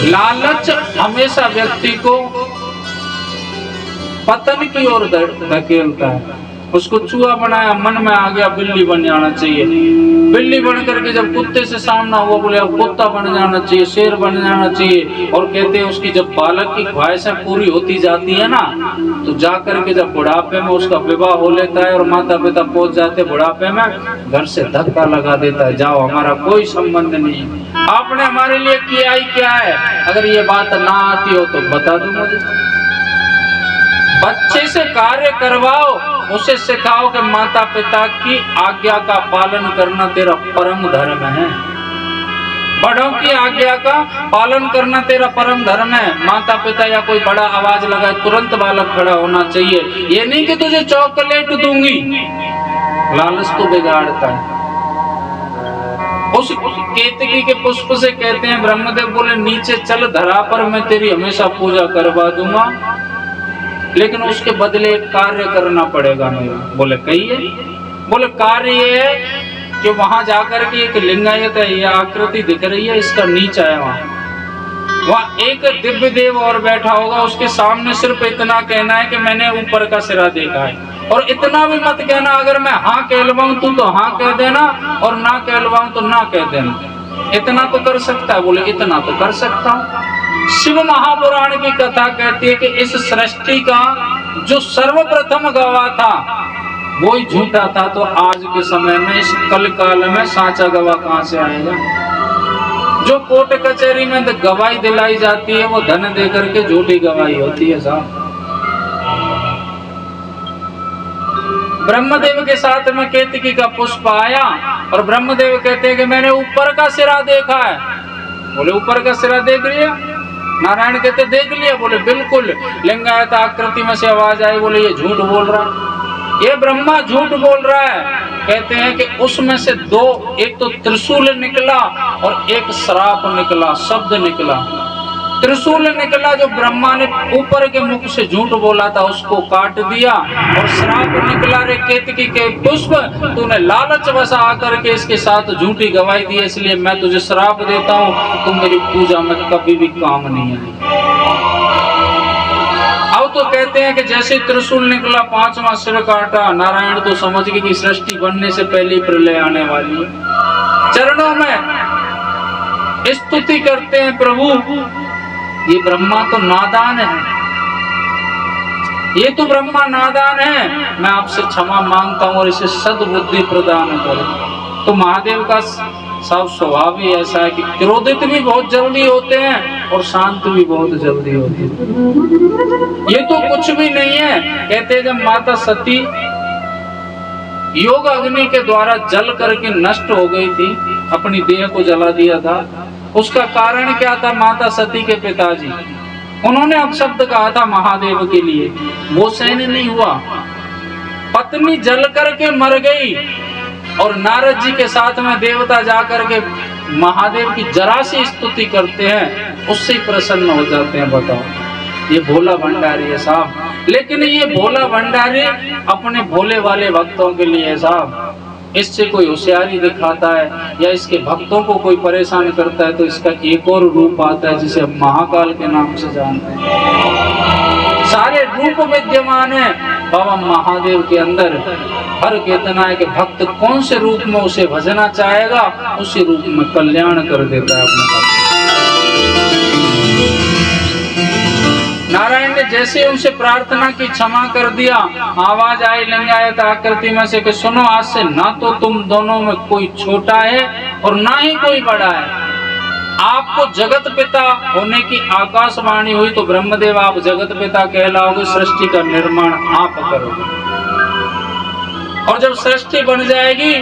लालच हमेशा व्यक्ति को पतन की ओर धकेलता है। उसको चूहा बनाया, मन में आ गया बिल्ली बन जाना चाहिए। बिल्ली बन करके जब कुत्ते से सामना हुआ, बोले अब कुत्ता बन जाना चाहिए, शेर बन जाना चाहिए। और कहते हैं उसकी जब बालक की ख्वाहिशें पूरी होती जाती है ना, तो जाकर के जब बुढ़ापे में उसका विवाह हो लेता है और माता पिता पहुंच जाते बुढ़ापे में, घर से धक्का लगा देता है, जाओ हमारा कोई संबंध नहीं, आपने हमारे लिए किया ही क्या है। अगर ये बात ना आती हो तो बता दो मुझे। बच्चे से कार्य करवाओ, उसे सिखाओ कि माता पिता की आज्ञा का पालन करना तेरा परम धर्म है। बड़ों की आज्ञा का पालन करना तेरा परम धर्म है। माता पिता या कोई बड़ा आवाज लगाए, तुरंत बालक खड़ा होना चाहिए। ये नहीं कि तुझे चॉकलेट दूंगी, लालच तो बिगाड़ता है। उस केतकी के पुष्प से कहते हैं ब्रह्मदेव बोले नीचे चल धरा पर, मैं तेरी हमेशा पूजा करवा दूंगा, लेकिन उसके बदले एक कार्य करना पड़ेगा मेरा। बोले कहिए। बोले कार्य ये है कि वहां जाकर के एक लिंगायत है, यह आकृति दिख रही है, इसका नीचा है, वहां एक दिव्य देव और बैठा होगा। उसके सामने सिर्फ इतना कहना है कि मैंने ऊपर का सिरा देखा है, और इतना भी मत कहना अगर मैं हाँ कहलवाऊं तू तो हाँ कह देना, और ना कहलवाऊं तो ना कह देना। इतना तो कर सकता है? बोले इतना तो कर सकता हूं। शिव महापुराण की कथा कहती है कि इस सृष्टि का जो सर्वप्रथम गवाह था वो ही झूठा था, तो आज के समय में इस कल काल में साचा गवाह कहां से आएगा? जो कोर्ट कचहरी में गवाही दिलाई जाती है वो धन दे करके झूठी गवाही होती है साहब। ब्रह्मदेव के साथ में केतकी का पुष्प आया और ब्रह्मदेव कहते हैं कि मैंने ऊपर का सिरा देखा है। बोले ऊपर का सिरा देख लिया? नारायण कहते देख लिया? बोले बिल्कुल। लिंगायत आकृति में से आवाज आई, बोले ये झूठ बोल रहा है, ये ब्रह्मा झूठ बोल रहा है। कहते हैं कि उसमें से दो, एक तो त्रिशूल निकला और एक श्राप निकला, शब्द निकला। त्रिशूल निकला जो ब्रह्मा ने ऊपर के मुख से झूठ बोला था उसको काट दिया, और श्राप निकला रे केतकी के पुष्प, तूने लालच वसा आकर के इसके साथ झूठी गवाही दी, इसलिए मैं तुझे श्राप देता हूँ, तुम मेरी पूजा में कभी भी काम नहीं आई। अब तो कहते हैं कि जैसे त्रिशूल निकला, पांचवा सिर काटा, नारायण तो समझ गए कि सृष्टि बनने से पहले प्रलय आने वाली है। चरणों में स्तुति करते हैं प्रभु, ये ब्रह्मा तो नादान है, ये तो ब्रह्मा नादान है, मैं आपसे क्षमा मांगता हूँ और इसे सद्बुद्धि प्रदान करें। तो महादेव का सब स्वभाव ही ऐसा है कि क्रोधित भी बहुत जल्दी होते हैं और शांत भी बहुत जल्दी होते हैं। ये तो कुछ भी नहीं है। कहते जब माता सती योग अग्नि के द्वारा जल करके नष्ट हो गई थी, अपनी देह को जला दिया था, उसका कारण क्या था? माता सती के पिताजी, उन्होंने अपशब्द कहा था महादेव के लिए, वो सहन नहीं हुआ। पत्नी जल करके मर गई और नारद जी के साथ में देवता जाकर के महादेव की जरा सी स्तुति करते हैं, उससे ही प्रसन्न हो जाते हैं। बताओ, ये भोला भंडारी है साहब। लेकिन ये भोला भंडारी अपने भोले वाले भक्तों के लिए है साहब। इससे कोई होशियारी दिखाता है या इसके भक्तों को कोई परेशान करता है तो इसका एक और रूप आता है जिसे हम महाकाल के नाम से जानते हैं। सारे रूप विद्यमान है बाबा महादेव के अंदर। फर्क इतना है कि भक्त कौन से रूप में उसे भजना चाहेगा, उसी रूप में कल्याण कर देता है अपने भक्त। नारायण ने जैसे उनसे प्रार्थना की, क्षमा कर दिया, आवाज आई लिंगायत आकृति में से कि सुनो, आज से ना तो तुम दोनों में कोई छोटा है और ना ही कोई बड़ा है। आपको जगत पिता होने की आकाशवाणी हुई तो ब्रह्मदेव आप जगत पिता कहलाओगे, सृष्टि का निर्माण आप करोगे। और जब सृष्टि बन जाएगी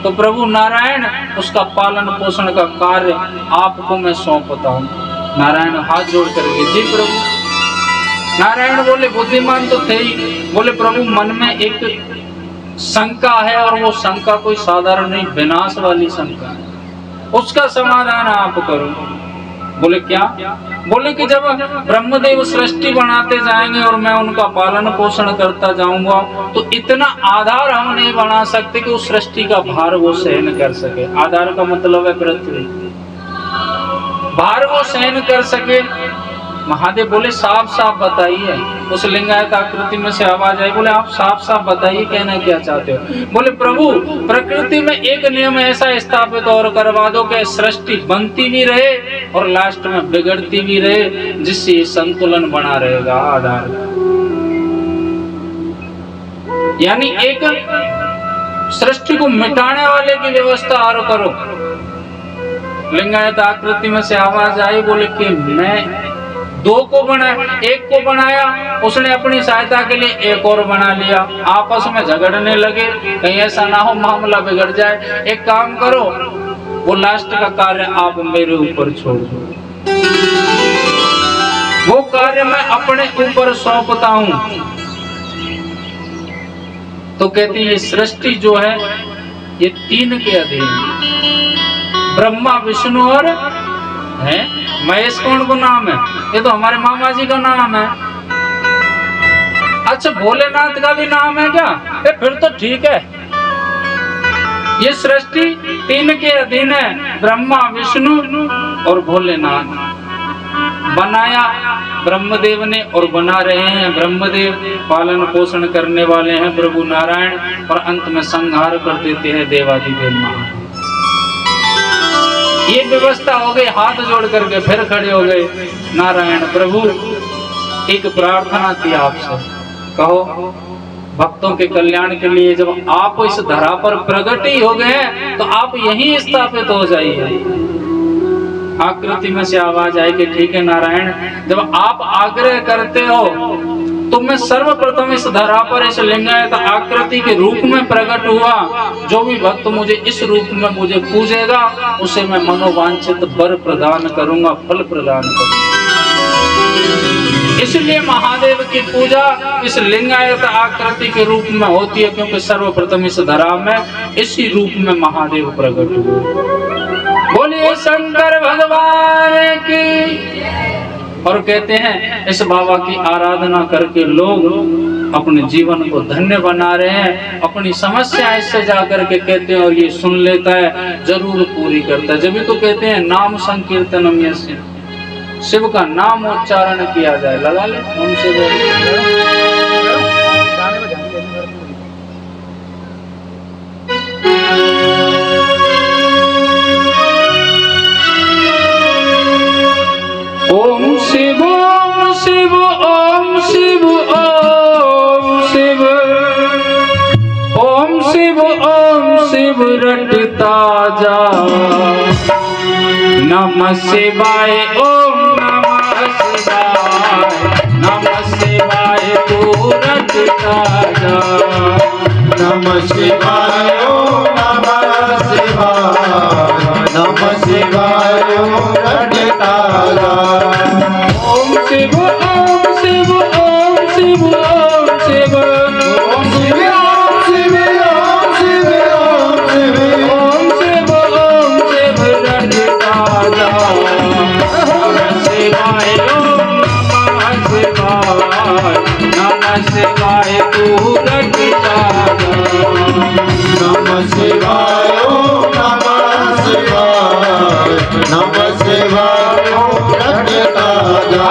तो प्रभु नारायण उसका पालन पोषण का कार्य आपको मैं सौंपता हूँ। नारायण हाथ जोड़ करके, जी प्रभु। नारायण बोले, बुद्धिमान तो थे ही, बोले प्रभु मन में एक शंका है और वो शंका कोई साधारण नहीं, विनाश वाली शंका है, उसका समाधान आप करो। बोले क्या? बोले कि जब ब्रह्मदेव सृष्टि बनाते जाएंगे और मैं उनका पालन पोषण करता जाऊंगा तो इतना आधार हम नहीं बना सकते कि उस सृष्टि का भार वो सहन कर सके। आधार का मतलब है पृथ्वी, भार वो सहन कर सके। महादेव बोले साफ साफ बताइए। उस लिंगायत आकृति में से आवाज आई, बोले आप साफ साफ बताइए, कहना क्या चाहते हो? बोले प्रभु प्रकृति में एक नियम ऐसा स्थापित और करवा दो कि सृष्टि बनती भी रहे और लास्ट में बिगड़ती भी रहे, जिससे संतुलन बना रहेगा आधार। यानी एक सृष्टि को मिटाने वाले की व्यवस्था और करो। लिंगायत आकृति में से आवाज आई, बोले कि मैं दो को बनाया, एक को बनाया, उसने अपनी सहायता के लिए एक और बना लिया, आपस में झगड़ने लगे, कहीं ऐसा ना हो मामला बिगड़ जाए। एक काम करो, वो लास्ट का कार्य आप मेरे ऊपर छोड़ दो, वो कार्य मैं अपने ऊपर सौंपता हूं। तो कहती है ये सृष्टि जो है ये तीन के अधीन, ब्रह्मा विष्णु और है महेश। कौन को नाम है? ये तो हमारे मामा जी का नाम है। अच्छा भोलेनाथ का भी नाम है क्या? फिर तो ठीक है। ये सृष्टि तीन के अधीन है, ब्रह्मा विष्णु और भोलेनाथ। बनाया ब्रह्मदेव ने और बना रहे हैं ब्रह्मदेव, पालन पोषण करने वाले हैं प्रभु नारायण, और अंत में संहार कर देते हैं देवाधिदेव महादेव। ये व्यवस्था हो गई। हाथ जोड़ करके फिर खड़े हो गए। नारायण प्रभु एक प्रार्थना थी आपसे, कहो। भक्तों के कल्याण के लिए जब आप इस धरा पर प्रकट ही हो गए तो आप यहीं स्थापित हो जाइए। आकृति में से आवाज आई कि ठीक है नारायण, जब आप आग्रह करते हो तो मैं सर्वप्रथम इस धरा पर इस लिंगायत आकृति के रूप में प्रकट हुआ। जो भी भक्त मुझे इस रूप में मुझे पूजेगा उसे मैं मनोवांछित वर प्रदान करूंगा, फल प्रदान करूंगा। इसलिए महादेव की पूजा इस लिंगायत आकृति के रूप में होती है, क्योंकि सर्वप्रथम इस धरा में इसी रूप में महादेव प्रकट हुए। बोलिए शंकर भगवान की। और कहते हैं इस बाबा की आराधना करके लोग अपने जीवन को धन्य बना रहे हैं। अपनी समस्या इससे जाकर के कहते हैं और ये सुन लेता है, जरूर पूरी करता है। जब भी तो कहते हैं नाम संकीर्तनम यस्य, शिव का नाम उच्चारण किया जाए। लगा ले उनसे ओम शिव ओम शिव ओम शिव ओम रटता जा। नमः शिवाय ओम नमः शिवाय, नमः शिवाय तू रटता जा। नमः शिवाय ओम नमः शिवाय, नमः शिवाय ओम रटता जा। ओम शिव ओम शिव ओम शिव ओम शिव ओम शिव ओम शिव ओम शिव ओम शिव ओम शिव रटता जा। नमः शिवाय ओम नमः शिवाय, नमः शिवाय तू रटता जा। नमः शिवाय ओम नमः शिवाय, नमः शिवाय ओम रटता जा।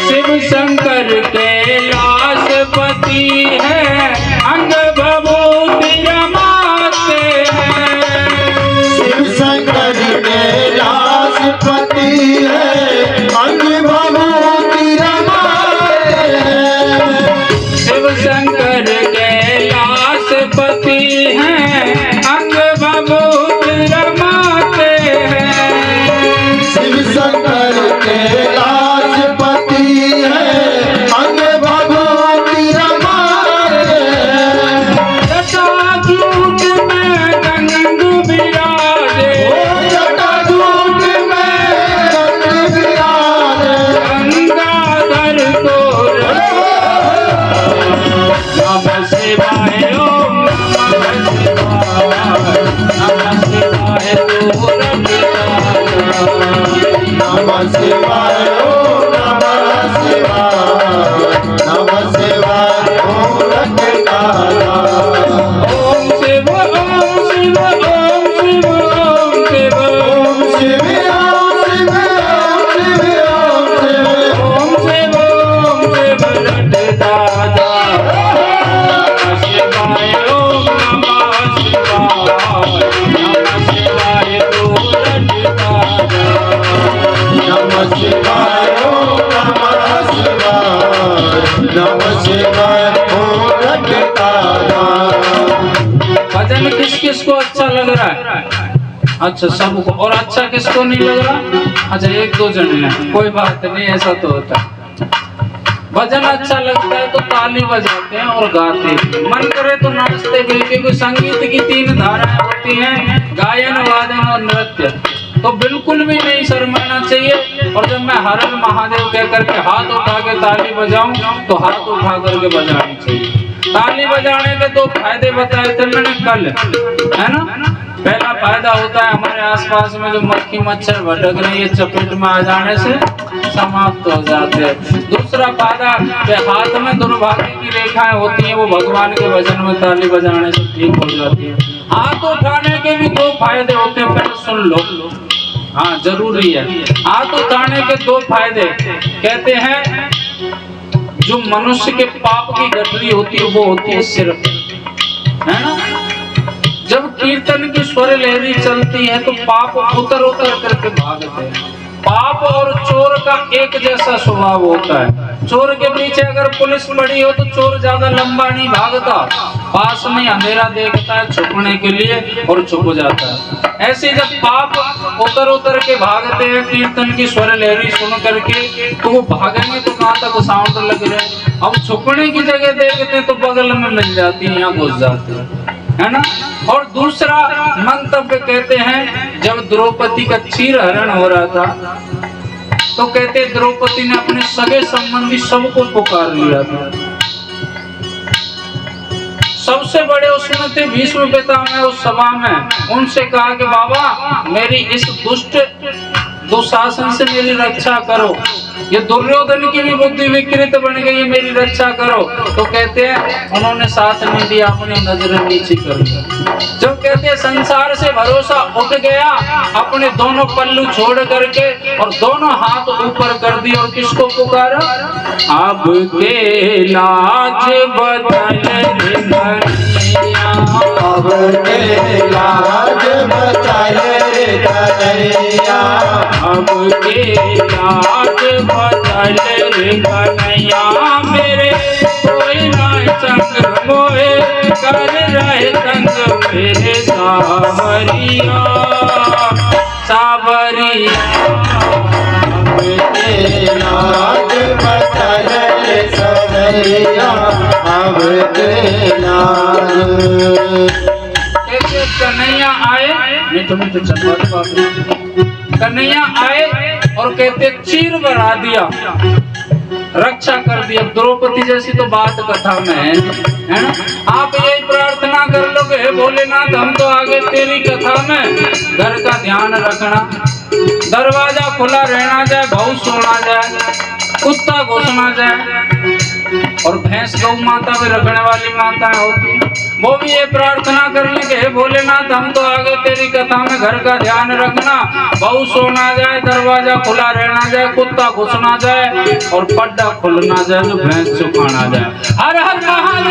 शिव शंकर कैलाशपति है, अंग भभूति रमाते हैं। शिव शंकर कैलाशपति है, अंग भभूति रमाते हैं। शिव शंकर कैलाशपति है, अंग भभूति रमाते हैं। शिव शंकर कैलाशपति है, अंग भभूति रमाते हैं। जटाजूट में गंग विराजे, जटाजूट में गंग विराजे। गंगाधर को नमः शिवाय ओम नमः शिवाय, नमः शिवाय तू रटता जा। नमः शिवाय ओम नमः शिवाय, नमः शिवाय ओम रटता जा। ओम शिव ओम शिव ओम शिव ओम शिव ओम शिव ओम शिव ओम शिव ओम शिव। ओम शिव रटता जा। नमः शिवाय ओम नमः शिवाय, नमः शिवाय तू रटता जा। नमः शिवाय ओम नमः शिवाय, नमः शिवाय ओम रटता जा। भजन किस किस को अच्छा लग रहा है? अच्छा सबको। और अच्छा किसको नहीं लग रहा? अच्छा एक दो जन है, कोई बात नहीं, ऐसा तो होता है। भजन अच्छा लगता है तो ताली बजाते हैं और गाते हैं, मन करे तो नाचते भी, क्योंकि संगीत की तीन धाराएं होती हैं, गायन वादन और नृत्य। तो बिल्कुल भी नहीं शर्माना चाहिए। और जब मैं हर हर महादेव कह करके हाथ उठा के ताली बजाऊं तो हाथ उठा करके बजानी चाहिए। ताली बजाने के दो फायदे बताए थे मैंने कल, है ना। पहला फायदा होता है हमारे आसपास में जो मक्खी मच्छर भटक रही है चपेट में आ जाने से समाप्त हो जाते हैं। दूसरा फायदा कि हाथ में दुर्भाग्य की रेखाएं होती हैं वो भगवान के भजन में ताली बजाने से ठीक हो जाती है। हाथ उठाने के भी दो फायदे होते हैं, पहले सुन लो, हाँ जरूरी है। हाथ उठाने के दो फायदे कहते हैं, जो मनुष्य के पाप की गठरी होती है वो होती है सिर, है ना। जब कीर्तन की स्वर लहरी चलती है तो पाप उतर उतर करके भागते हैं। पाप और चोर का एक जैसा स्वभाव होता है। चोर के पीछे अगर पुलिस पड़ी हो तो चोर ज्यादा लंबा नहीं भागता, पास में अंधेरा देखता है छुपने के लिए और छुप जाता है। ऐसे जब पाप उतर उतर के भागते हैं कीर्तन की स्वर लहरी सुन करके, तो वो भागेंगे तो कहाँ तक साउंड लग रहे हैं। अब छुपने की जगह देखते हैं तो बगल में मिल जाती है, यहाँ घुस जाते हैं, है ना। और दूसरा मंतव्य कहते हैं, जब द्रौपदी का चीर हरण हो रहा था तो कहते द्रौपदी ने अपने सगे संबंधी सबको पुकार लिया था। सबसे बड़े उसमें थे भीष्म पितामह उस सभा में। उनसे कहा कि बाबा मेरी इस दुष्ट दुशासन से मेरी रक्षा करो। ये दुर्योधन की भी बुद्धि विकृत बन गई, मेरी रक्षा करो। तो कहते हैं उन्होंने साथ नहीं दिया, अपनी नजर नीचे कर दी। जब कहते हैं संसार से भरोसा उठ गया, अपने दोनों पल्लू छोड़ करके और दोनों हाथ ऊपर कर दिए और किसको पुकारा? अब के लाज बदल रे कन्हैया, अब के लाज बदल रे कन्हैया, अब के लाज बदल रे कन्हैया, मेरे कोई ना संग मोहे कर रहे संग मेरे सावरिया सावरिया। अब के लाज बदल रे कन्हैया, अब के लाज। कहते कन्हैया आए, मीठो मीठो चलवा दो बाबू। कन्हैया आए और कहते चीर बना दिया, रक्षा कर दी। अब द्रौपदी जैसी तो बात कथा में है ना। आप यही प्रार्थना कर लो कि हे भोलेनाथ हम तो आगे तेरी कथा में, घर का ध्यान रखना, दरवाजा खुला रहना जाए, भाऊ सोना जाए, कुत्ता घुसना जाए। और भैंस गौ माता में रखने वाली माताएं होती हैं, वो भी ये प्रार्थना कर ले कि हे भोलेनाथ हम तो आगे तेरी कथा में, घर का ध्यान रखना, भाऊ सोना जाए, दरवाजा खुला रहना जाए, कुत्ता घुसना जाए और पड्डा खुलना जाए, जो भैंस चुकाना जाए। हर हर महादेव।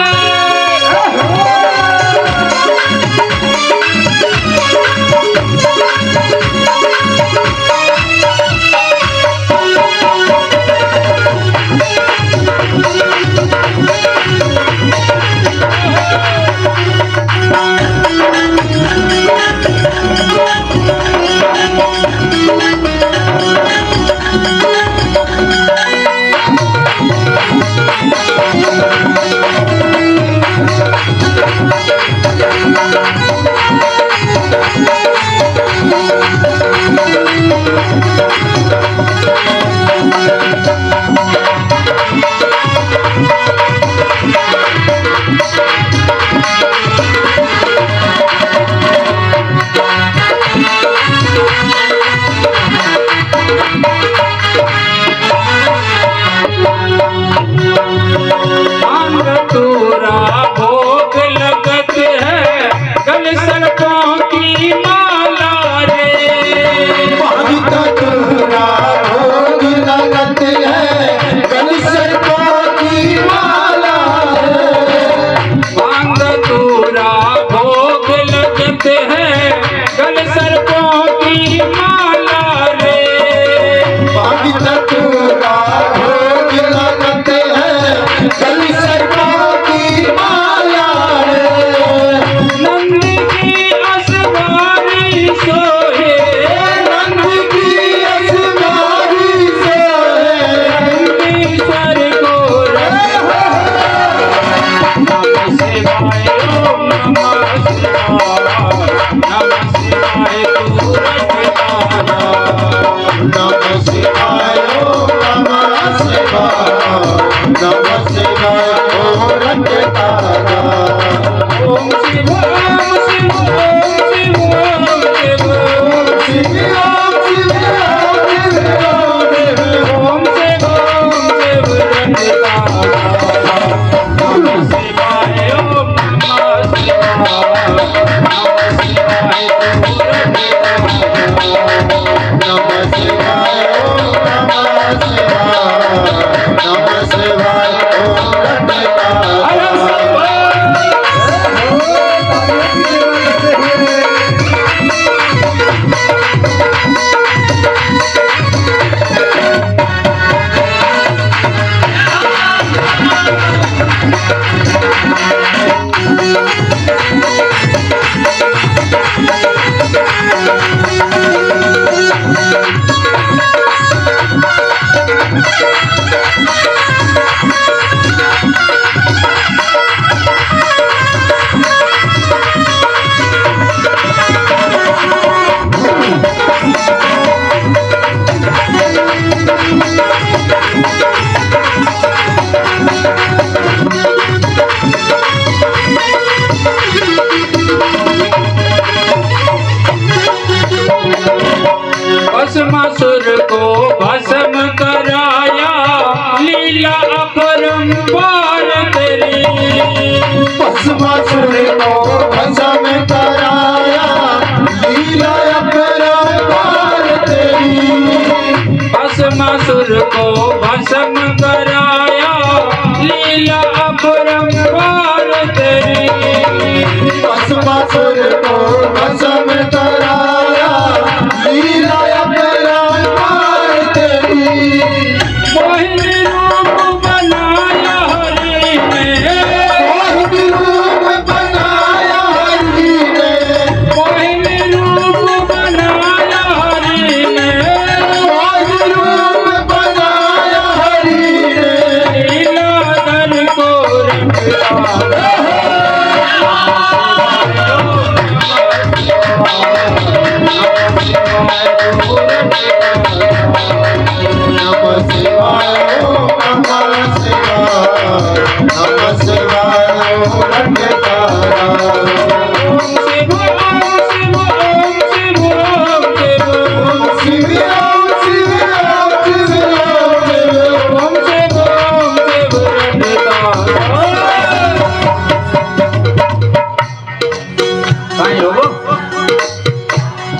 नमः शिवाय तू रखना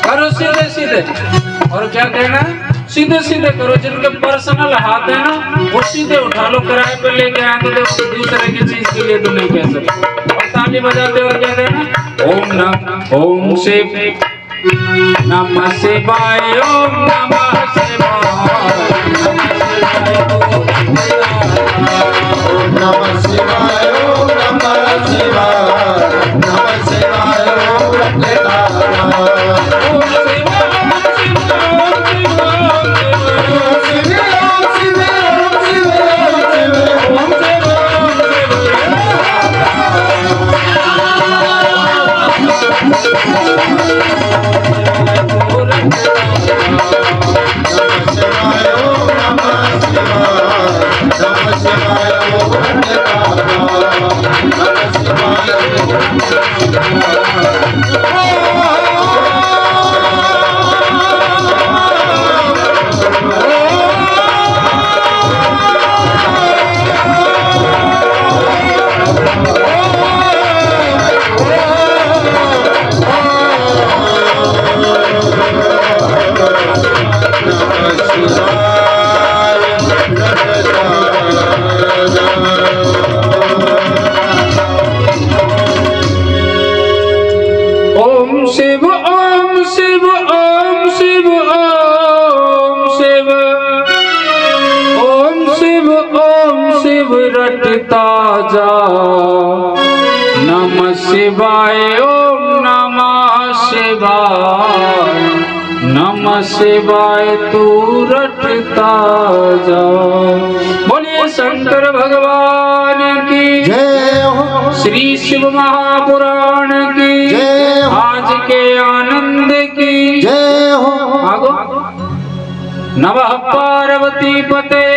करो सीधे सीधे। और क्या कहना, सीधे सीधे करो। जिनके पर्सनल हाथ है ना वो सीधे उठा लो, किराए पे लेके आए तो देखो दूसरे की चीज के लिए तो नहीं कह सकते। और ताली बजाते और क्या कहना, ओम शिव नमः शिवाय, ओम नमः शिवाय, नमः शिवाय ओम नमः शिवाय, नमः शिवाय ओम शिव, ओम शिव, ओम शिव, ओम शिव, ओम शिव, ओम शिव रटता जा। नमः शिवाय, ओम नमः शिवाय, नमः शिवाय तू रटता जा। बोलिए शंकर भगवान की जय हो, श्री शिव महापुराण की जय हो, आज के आनंद की जय हो। आगो। नमः पार्वती पते